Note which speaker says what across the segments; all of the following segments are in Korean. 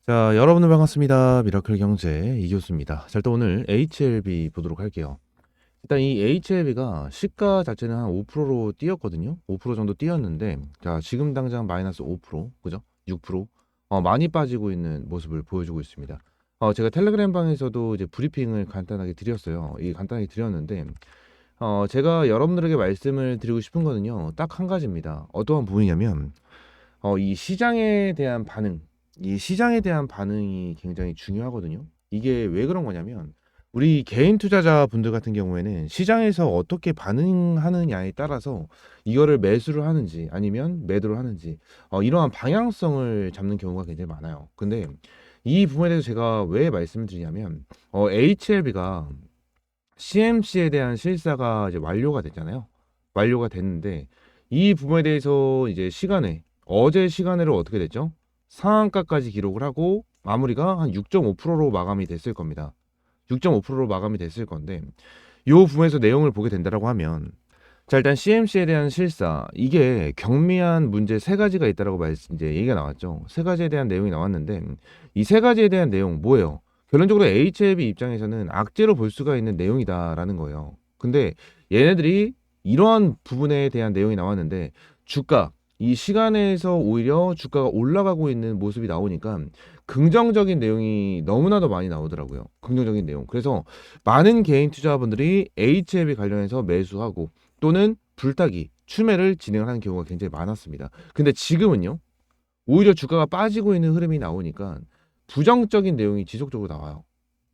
Speaker 1: 자, 여러분들 반갑습니다. 미라클 경제 이교수입니다. 자, 일단 오늘 HLB 보도록 할게요. 일단 이 HLB가 시가 자체는 한 5%로 뛰었거든요. 5% 정도 뛰었는데, 자, 지금 당장 마이너스 5%, 그죠? 6%, 많이 빠지고 있는 모습을 보여주고 있습니다. 제가 텔레그램 방에서도 이제 브리핑을 간단하게 드렸어요. 이 간단하게 드렸는데, 제가 여러분들에게 말씀을 드리고 싶은 거는요, 딱 한 가지입니다. 어떠한 부분이냐면, 이 시장에 대한 반응, 이 시장에 대한 반응이 굉장히 중요하거든요. 이게 왜 그런 거냐면 우리 개인 투자자분들 같은 경우에는 시장에서 어떻게 반응하느냐에 따라서 이거를 매수를 하는지 아니면 매도를 하는지 이러한 방향성을 잡는 경우가 굉장히 많아요. 근데 이 부분에 대해서 제가 왜 말씀을 드리냐면 HLB가 CMC에 대한 실사가 이제 완료가 됐잖아요. 완료가 됐는데 이 부분에 대해서 이제 어제 시간으로 어떻게 됐죠? 상한가까지 기록을 하고 마무리가 한 6.5%로 마감이 됐을 겁니다. 6.5%로 마감이 됐을 건데 이 부분에서 내용을 보게 된다라고 하면 자 일단 CMC에 대한 실사 이게 경미한 문제 세 가지가 있다라고 이제 얘기가 나왔죠. 세 가지에 대한 내용이 나왔는데 이 세 가지에 대한 내용 뭐예요? 결론적으로 HLB 입장에서는 악재로 볼 수가 있는 내용이다라는 거예요. 근데 얘네들이 이러한 부분에 대한 내용이 나왔는데 주가 이 시간에서 오히려 주가가 올라가고 있는 모습이 나오니까 긍정적인 내용이 너무나도 많이 나오더라고요. 긍정적인 내용. 그래서 많은 개인 투자자분들이 HLB 관련해서 매수하고 또는 불타기, 추매를 진행을 하는 경우가 굉장히 많았습니다. 근데 지금은요, 오히려 주가가 빠지고 있는 흐름이 나오니까 부정적인 내용이 지속적으로 나와요.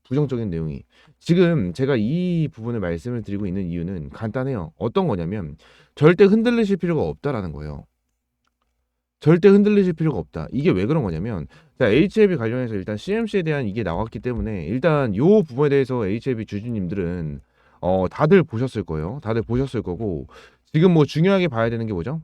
Speaker 1: 부정적인 내용이. 지금 제가 이 부분을 말씀을 드리고 있는 이유는 간단해요. 어떤 거냐면 절대 흔들리실 필요가 없다라는 거예요. 절대 흔들리실 필요가 없다. 이게 왜 그런 거냐면 자, HLB 관련해서 일단 CMC에 대한 이게 나왔기 때문에 일단 요 부분에 대해서 HLB 주주님들은 다들 보셨을 거예요. 다들 보셨을 거고 지금 뭐 중요하게 봐야 되는 게 뭐죠?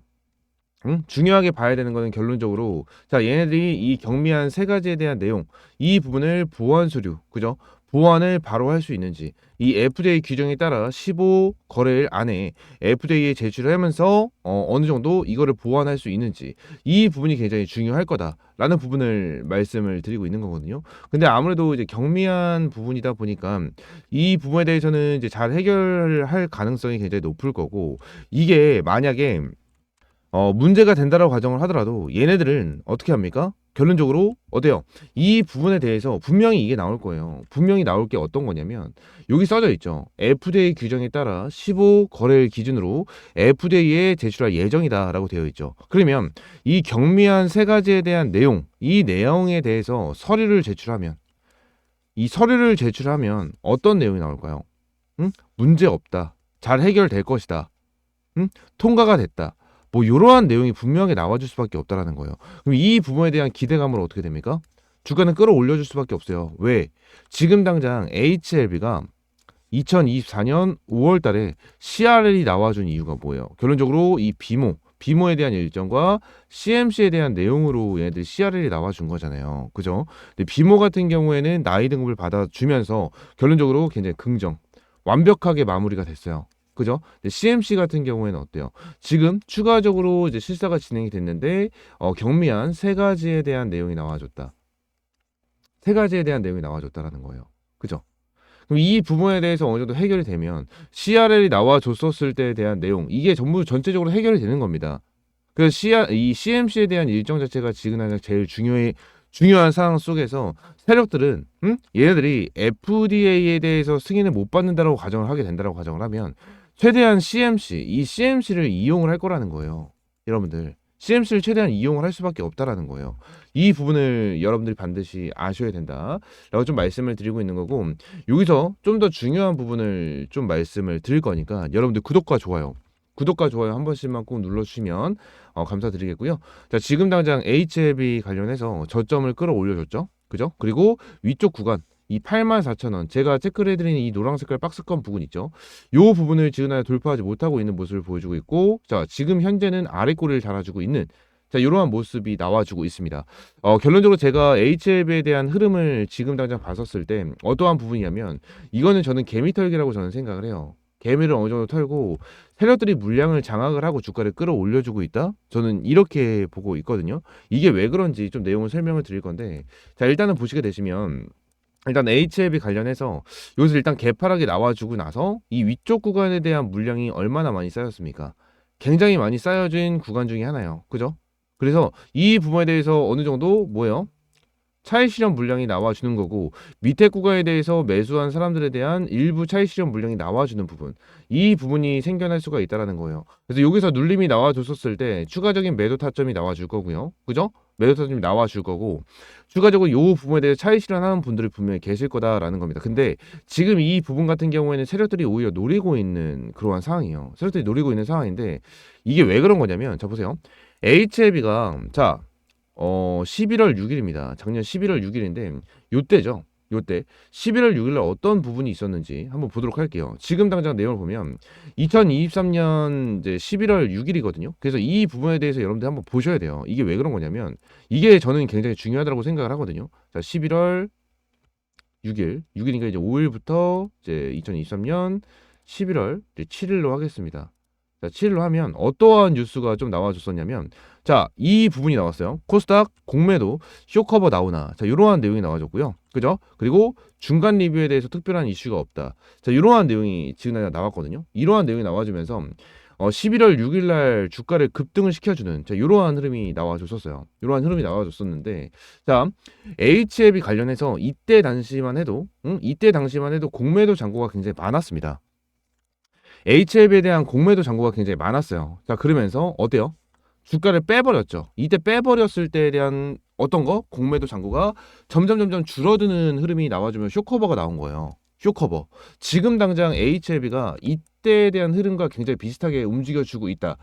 Speaker 1: 응? 중요하게 봐야 되는 거는 결론적으로 자 얘네들이 이 경미한 세 가지에 대한 내용 이 부분을 보완 수류 그죠? 보완을 바로 할 수 있는지 이 FDA 규정에 따라 15 거래일 안에 FDA에 제출을 하면서 어느 정도 이거를 보완할 수 있는지 이 부분이 굉장히 중요할 거다라는 부분을 말씀을 드리고 있는 거거든요. 근데 아무래도 이제 경미한 부분이다 보니까 이 부분에 대해서는 이제 잘 해결할 가능성이 굉장히 높을 거고 이게 만약에 문제가 된다라고 가정을 하더라도 얘네들은 어떻게 합니까? 결론적으로 어때요? 이 부분에 대해서 분명히 이게 나올 거예요. 분명히 나올 게 어떤 거냐면 여기 써져 있죠. FDA 규정에 따라 15 거래일 기준으로 FDA에 제출할 예정이다라고 되어 있죠. 그러면 이 경미한 세 가지에 대한 내용, 이 내용에 대해서 이 서류를 제출하면 어떤 내용이 나올까요? 응? 문제 없다. 잘 해결될 것이다. 응? 통과가 됐다. 뭐 이러한 내용이 분명하게 나와줄 수밖에 없다라는 거예요. 그럼 이 부분에 대한 기대감은 어떻게 됩니까? 주가는 끌어올려줄 수밖에 없어요. 왜? 지금 당장 HLB가 2024년 5월 달에 CRL이 나와준 이유가 뭐예요? 결론적으로 이 비모에 대한 일정과 CMC에 대한 내용으로 얘네들 CRL이 나와준 거잖아요. 그죠? 근데 비모 같은 경우에는 나이 등급을 받아주면서 결론적으로 굉장히 완벽하게 마무리가 됐어요. 그죠? CMC 같은 경우에는 어때요? 지금 추가적으로 이제 실사가 진행이 됐는데 경미한 세 가지에 대한 내용이 나와줬다. 세 가지에 대한 내용이 나와줬다라는 거예요. 그죠? 그럼 이 부분에 대해서 어느 정도 해결이 되면 CRL이 나와줬었을 때에 대한 내용 이게 전부 전체적으로 해결이 되는 겁니다. 그래서 이 CMC에 대한 일정 자체가 지금 제일 중요한 상황 속에서 세력들은 얘네들이 FDA에 대해서 승인을 못 받는다라고 가정을 하게 된다라고 가정을 하면 최대한 이 CMC를 이용을 할 거라는 거예요. 여러분들 CMC를 최대한 이용을 할 수밖에 없다라는 거예요. 이 부분을 여러분들이 반드시 아셔야 된다라고 좀 말씀을 드리고 있는 거고 여기서 좀 더 중요한 부분을 좀 말씀을 드릴 거니까 여러분들 구독과 좋아요 한 번씩만 꼭 눌러주시면 감사드리겠고요. 자, 지금 당장 HLB 관련해서 저점을 끌어올려줬죠. 그죠? 그리고 위쪽 구간 이 84,000원 제가 체크를 해드리는 이 노란 색깔 박스권 부분 있죠. 요 부분을 지금 돌파하지 못하고 있는 모습을 보여주고 있고 자 지금 현재는 아래 꼬리를 달아주고 있는 자 이러한 모습이 나와주고 있습니다. 결론적으로 제가 HLB에 대한 흐름을 지금 당장 봤었을 때 어떠한 부분이냐면 이거는 저는 개미털기라고 저는 생각을 해요. 개미를 어느 정도 털고 세력들이 물량을 장악을 하고 주가를 끌어올려주고 있다. 저는 이렇게 보고 있거든요. 이게 왜 그런지 좀 내용을 설명을 드릴 건데, 자 일단은 보시게 되시면 일단 HLB 관련해서 여기서 일단 개파락이 나와주고 나서 이 위쪽 구간에 대한 물량이 얼마나 많이 쌓였습니까? 굉장히 많이 쌓여진 구간 중에 하나예요. 그죠? 그래서 이 부분에 대해서 어느 정도 뭐예요? 차익 실현 물량이 나와주는 거고, 밑에 구간에 대해서 매수한 사람들에 대한 일부 차익 실현 물량이 나와주는 부분, 이 부분이 생겨날 수가 있다라는 거예요. 그래서 여기서 눌림이 나와줬었을 때 추가적인 매도 타점이 나와줄 거고요. 그죠? 매도 타점이 나와줄 거고, 추가적으로 이 부분에 대해서 차익 실현하는 분들이 분명히 계실 거다라는 겁니다. 근데 지금 이 부분 같은 경우에는 세력들이 오히려 노리고 있는 그러한 상황이에요. 세력들이 노리고 있는 상황인데, 이게 왜 그런 거냐면, 자 보세요. HLB가 11월 6일입니다. 작년 11월 6일인데 요때죠. 요때 11월 6일 날 어떤 부분이 있었는지 한번 보도록 할게요. 지금 당장 내용을 보면 2023년 이제 11월 6일이거든요. 그래서 이 부분에 대해서 여러분들 한번 보셔야 돼요. 이게 왜 그런 거냐면 이게 저는 굉장히 중요하다고 생각을 하거든요. 자, 11월 6일이니까 이제 5일부터 이제 2023년 11월 이제 7일로 하겠습니다. 자, 7일로 하면 어떠한 뉴스가 좀 나와줬었냐면, 자, 이 부분이 나왔어요. 코스닥 공매도 쇼커버 나오나. 자, 이러한 내용이 나와줬고요. 그죠? 그리고 중간 리뷰에 대해서 특별한 이슈가 없다. 자, 이러한 내용이 지금 나왔거든요. 이러한 내용이 나와주면서 11월 6일 날 주가를 급등을 시켜주는, 자, 이러한 흐름이 나와줬었어요. 이러한 흐름이 나와줬었는데, 자, HLB 관련해서 이때 당시만 해도 공매도 잔고가 굉장히 많았습니다. HLB에 대한 공매도 잔고가 굉장히 많았어요. 자, 그러면서 어때요? 주가를 빼버렸죠. 이때 빼버렸을 때에 대한 어떤 거? 공매도 잔고가 점점 줄어드는 흐름이 나와주면 쇼커버가 나온 거예요. 쇼커버. 지금 당장 HLB가 이때에 대한 흐름과 굉장히 비슷하게 움직여주고 있다.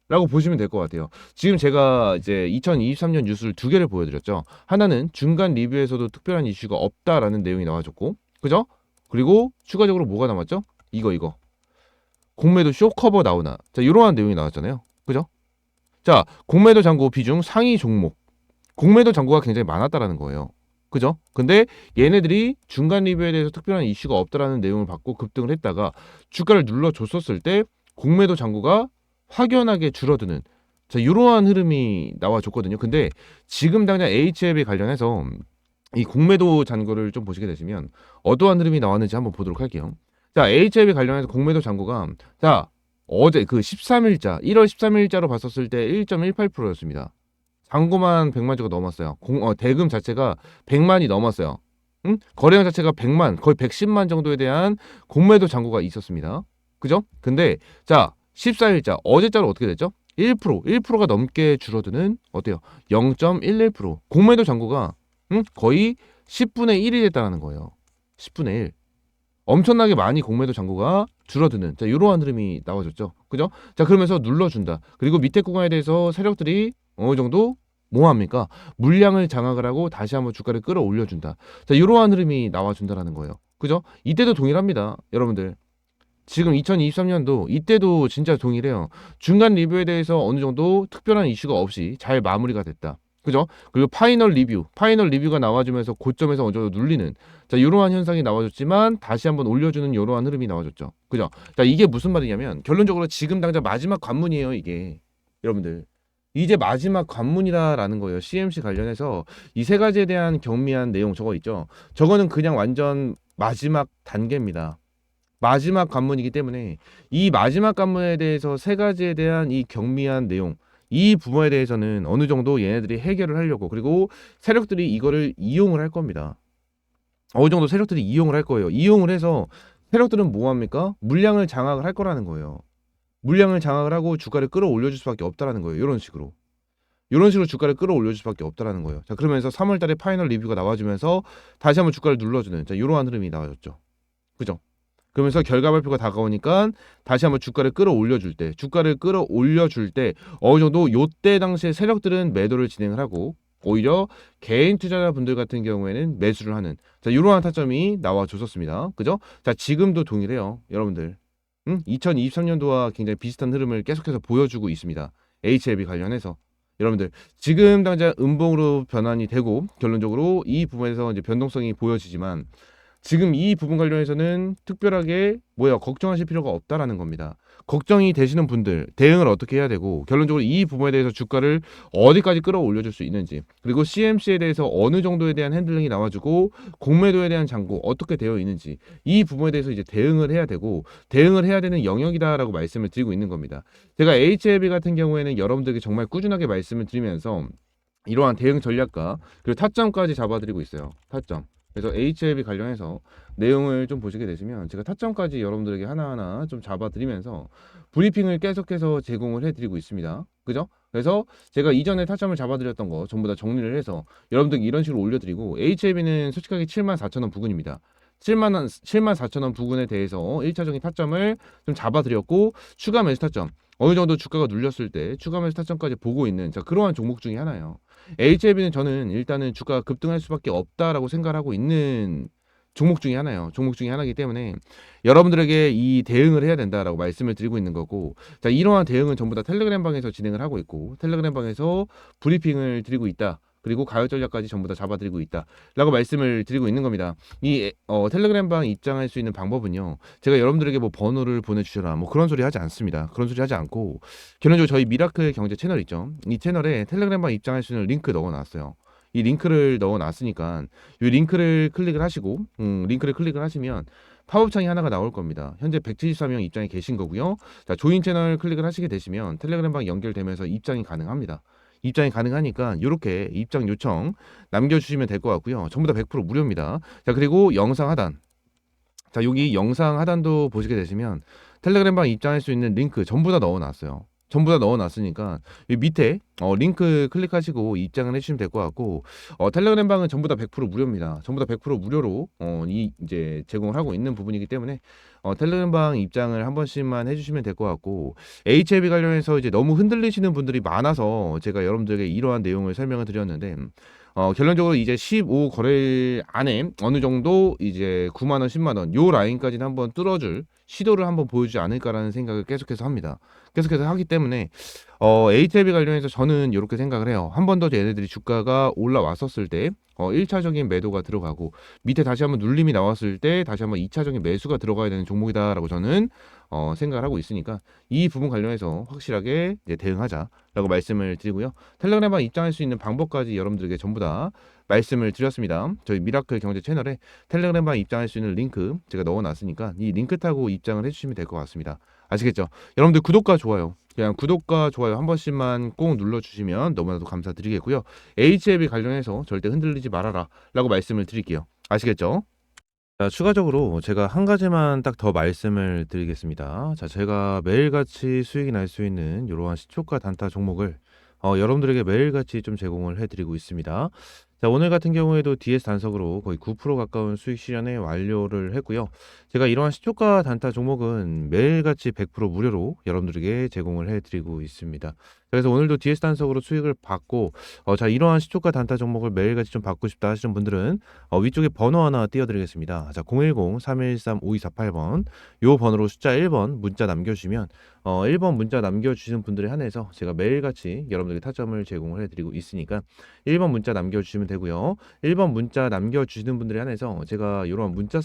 Speaker 1: 라고 보시면 될 것 같아요. 지금 제가 이제 2023년 뉴스를 두 개를 보여드렸죠. 하나는 중간 리뷰에서도 특별한 이슈가 없다라는 내용이 나와줬고, 그죠? 그리고 추가적으로 뭐가 남았죠? 이거. 공매도 쇼커버 나오나. 자, 이러한 내용이 나왔잖아요. 그죠? 자, 공매도 잔고 비중 상위 종목. 공매도 잔고가 굉장히 많았다라는 거예요. 그죠? 근데 얘네들이 중간 리뷰에 대해서 특별한 이슈가 없다라는 내용을 받고 급등을 했다가 주가를 눌러줬었을 때 공매도 잔고가 확연하게 줄어드는, 자, 이러한 흐름이 나와줬거든요. 근데 지금 당장 HLB 관련해서 이 공매도 잔고를 좀 보시게 되시면 어떠한 흐름이 나왔는지 한번 보도록 할게요. 자, HLB 관련해서 공매도 잔고가, 자, 어제 그 13일자, 1월 13일자로 봤었을 때 1.18%였습니다. 잔고만 100만 주가 넘었어요. 대금 자체가 100만이 넘었어요. 응? 거래량 자체가 100만, 거의 110만 정도에 대한 공매도 잔고가 있었습니다. 그죠? 근데 자, 14일자, 어제자로 어떻게 됐죠? 1%가 넘게 줄어드는, 어때요? 0.11%. 공매도 잔고가 거의 10분의 1이 됐다는 거예요. 10분의 1. 엄청나게 많이 공매도 잔고가 줄어드는, 자, 이러한 흐름이 나와줬죠. 그죠? 자, 그러면서 눌러준다. 그리고 밑에 구간에 대해서 세력들이 어느 정도 뭐합니까? 물량을 장악을 하고 다시 한번 주가를 끌어올려준다. 자, 이러한 흐름이 나와준다라는 거예요. 그죠? 이때도 동일합니다. 여러분들. 지금 2023년도 이때도 진짜 동일해요. 중간 리뷰에 대해서 어느 정도 특별한 이슈가 없이 잘 마무리가 됐다. 그죠? 그리고 파이널 리뷰가 나와주면서 고점에서 어느 정도 눌리는, 자, 이러한 현상이 나와줬지만 다시 한번 올려주는 이러한 흐름이 나와줬죠. 그죠? 자, 이게 무슨 말이냐면 결론적으로 지금 당장 마지막 관문이에요. 이게 여러분들 이제 마지막 관문이다라는 거예요. CMC 관련해서 이 세 가지에 대한 경미한 내용 저거 있죠. 저거는 그냥 완전 마지막 단계입니다. 마지막 관문이기 때문에 이 마지막 관문에 대해서 세 가지에 대한 이 경미한 내용, 이 부분에 대해서는 어느 정도 얘네들이 해결을 하려고, 그리고 세력들이 이거를 이용을 할 겁니다. 어느 정도 세력들이 이용을 할 거예요. 이용을 해서 세력들은 뭐합니까? 물량을 장악을 할 거라는 거예요. 물량을 장악을 하고 주가를 끌어올려줄 수밖에 없다라는 거예요. 이런 식으로 주가를 끌어올려줄 수밖에 없다라는 거예요. 자, 그러면서 3월달에 파이널 리뷰가 나와주면서 다시 한번 주가를 눌러주는, 자, 이러한 흐름이 나와줬죠. 그죠? 그러면서 결과 발표가 다가오니까 다시 한번 주가를 끌어올려줄 때 어느 정도 요때 당시에 세력들은 매도를 진행을 하고 오히려 개인 투자자분들 같은 경우에는 매수를 하는, 자, 이러한 타점이 나와줬었습니다. 그죠? 자, 지금도 동일해요. 여러분들 2023년도와 굉장히 비슷한 흐름을 계속해서 보여주고 있습니다. HLB 관련해서 여러분들 지금 당장 음봉으로 변환이 되고 결론적으로 이 부분에서 이제 변동성이 보여지지만 지금 이 부분 관련해서는 특별하게 걱정하실 필요가 없다라는 겁니다. 걱정이 되시는 분들 대응을 어떻게 해야 되고 결론적으로 이 부분에 대해서 주가를 어디까지 끌어올려줄 수 있는지, 그리고 CMC에 대해서 어느 정도에 대한 핸들링이 나와주고 공매도에 대한 잔고 어떻게 되어 있는지, 이 부분에 대해서 이제 대응을 해야 되고 대응을 해야 되는 영역이다라고 말씀을 드리고 있는 겁니다. 제가 HLB 같은 경우에는 여러분들에게 정말 꾸준하게 말씀을 드리면서 이러한 대응 전략과 그리고 타점까지 잡아드리고 있어요. 타점. 그래서 HLB 관련해서 내용을 좀 보시게 되시면 제가 타점까지 여러분들에게 하나하나 좀 잡아드리면서 브리핑을 계속해서 제공을 해드리고 있습니다. 그죠? 그래서 제가 이전에 타점을 잡아드렸던 거 전부 다 정리를 해서 여러분들 이런 식으로 올려드리고, HLB는 솔직하게 74,000원 부근입니다. 74,000원 부근에 대해서 1차적인 타점을 좀 잡아드렸고, 추가 매수 타점 어느 정도 주가가 눌렸을 때 추가 매수 타점까지 보고 있는 그러한 종목 중에 하나예요. HLB는 저는 일단은 주가가 급등할 수밖에 없다라고 생각을 하고 있는 종목 중에 하나예요. 종목 중에 하나이기 때문에 여러분들에게 이 대응을 해야 된다라고 말씀을 드리고 있는 거고, 자, 이러한 대응은 전부 다 텔레그램 방에서 진행을 하고 있고 텔레그램 방에서 브리핑을 드리고 있다. 그리고 가열 전략까지 전부 다 잡아드리고 있다라고 말씀을 드리고 있는 겁니다. 이 텔레그램 방 입장할 수 있는 방법은요, 제가 여러분들에게 뭐 번호를 보내주셔라 뭐 그런 소리 하지 않습니다. 그런 소리 하지 않고 결론적으로 저희 미라클 경제 채널 있죠. 이 채널에 텔레그램 방 입장할 수 있는 링크 넣어놨어요. 이 링크를 넣어놨으니까 이 링크를 클릭을 하시고 링크를 클릭을 하시면 팝업창이 하나가 나올 겁니다. 현재 174명 입장이 계신 거고요. 자, 조인 채널 클릭을 하시게 되시면 텔레그램 방 연결되면서 입장이 가능합니다. 입장이 가능하니까 이렇게 입장 요청 남겨주시면 될 것 같고요. 전부 다 100% 무료입니다. 자, 그리고 영상 하단, 자, 여기 영상 하단도 보시게 되시면 텔레그램 방 입장할 수 있는 링크 전부 다 넣어놨어요. 전부 다 넣어놨으니까 이 밑에 링크 클릭하시고 입장을 해주시면 될 것 같고, 텔레그램 방은 전부 다 100% 무료입니다. 전부 다 100% 무료로 이제 제공을 하고 있는 부분이기 때문에 텔레그램 방 입장을 한 번씩만 해주시면 될 것 같고, HLB 관련해서 이제 너무 흔들리시는 분들이 많아서 제가 여러분들에게 이러한 내용을 설명을 드렸는데, 결론적으로 이제 15 거래 안에 어느 정도 이제 9만 원, 10만 원 요 라인까지는 한번 뚫어줄 시도를 한번 보여주지 않을까라는 생각을 계속해서 합니다. 계속해서 하기 때문에 HLB 관련해서 저는 이렇게 생각을 해요. 한 번 더 얘네들이 주가가 올라왔었을 때 1차적인 매도가 들어가고 밑에 다시 한번 눌림이 나왔을 때 다시 한번 2차적인 매수가 들어가야 되는 종목이다라고 저는 생각을 하고 있으니까 이 부분 관련해서 확실하게 이제 대응하자라고 말씀을 드리고요. 텔레그램방 입장할 수 있는 방법까지 여러분들에게 전부 다 말씀을 드렸습니다. 저희 미라클 경제 채널에 텔레그램방 입장할 수 있는 링크 제가 넣어놨으니까 이 링크 타고 입장을 해주시면 될 것 같습니다. 아시겠죠? 여러분들 구독과 좋아요, 그냥 구독과 좋아요 한 번씩만 꼭 눌러주시면 너무나도 감사드리겠고요. HLB 관련해서 절대 흔들리지 말아라 라고 말씀을 드릴게요. 아시겠죠? 자, 추가적으로 제가 한 가지만 딱 더 말씀을 드리겠습니다. 자, 제가 매일같이 수익이 날 수 있는 이러한 시초가 단타 종목을 여러분들에게 매일같이 좀 제공을 해드리고 있습니다. 자, 오늘 같은 경우에도 DS 단석으로 거의 9% 가까운 수익 실현에 완료를 했고요. 제가 이러한 시초가 단타 종목은 매일같이 100% 무료로 여러분들에게 제공을 해드리고 있습니다. 그래서 오늘도 DS 단석으로 수익을 받고 자, 이러한 시초가 단타 종목을 매일같이 좀 받고 싶다 하시는 분들은 위쪽에 번호 하나 띄워드리겠습니다. 자, 010-3113-5248번 요 번호로 숫자 1번 문자 남겨주시면 1번 문자 남겨주시는 분들에 한해서 제가 매일같이 여러분들에게 타점을 제공을 해드리고 있으니까 1번 문자 남겨주시면 되고요. 1번 문자 남겨주시는 분들에 한해서 제가 이러한 문자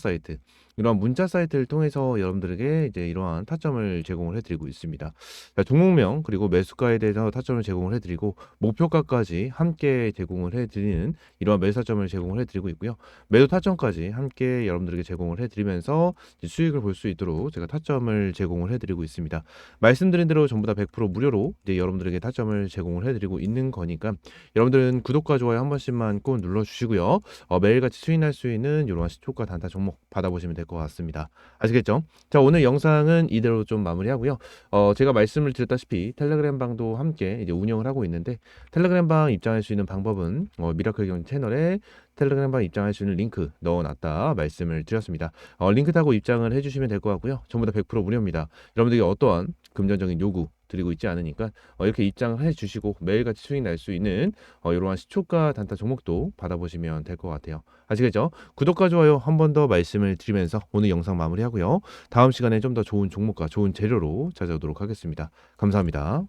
Speaker 1: 사이트를 통해서 여러분들에게 이제 이러한 타점을 제공을 해드리고 있습니다. 자, 종목명 그리고 매수가에 대해서 타점을 제공을 해드리고 목표가까지 함께 제공을 해드리는 이러한 매수 타점을 제공을 해드리고 있고요. 매도 타점까지 함께 여러분들에게 제공을 해드리면서 수익을 볼 수 있도록 제가 타점을 제공을 해드리고 있습니다. 말씀드린 대로 전부 다 100% 무료로 이제 여러분들에게 타점을 제공을 해드리고 있는 거니까 여러분들은 구독과 좋아요 한 번씩만 꼭 눌러주시고요. 매일같이 수익 날 수 있는 이러한 시초가 단타 종목 받아보시면 될 것 같습니다. 아시겠죠? 자, 오늘 영상은 이대로 좀 마무리하고요. 제가 말씀을 드렸다시피 텔레그램 방도 함께 이제 운영을 하고 있는데, 텔레그램 방 입장할 수 있는 방법은 미라클 경제 채널에 텔레그램 방 입장할 수 있는 링크 넣어놨다 말씀을 드렸습니다. 링크 타고 입장을 해주시면 될 것 같고요. 전부 다 100% 무료입니다. 여러분들이 어떠한 금전적인 요구 드리고 있지 않으니까 이렇게 입장을 해주시고 매일같이 수익 날 수 있는 이러한 시초가 단타 종목도 받아보시면 될 것 같아요. 아시겠죠? 구독과 좋아요 한 번 더 말씀을 드리면서 오늘 영상 마무리하고요. 다음 시간에 좀 더 좋은 종목과 좋은 재료로 찾아오도록 하겠습니다. 감사합니다.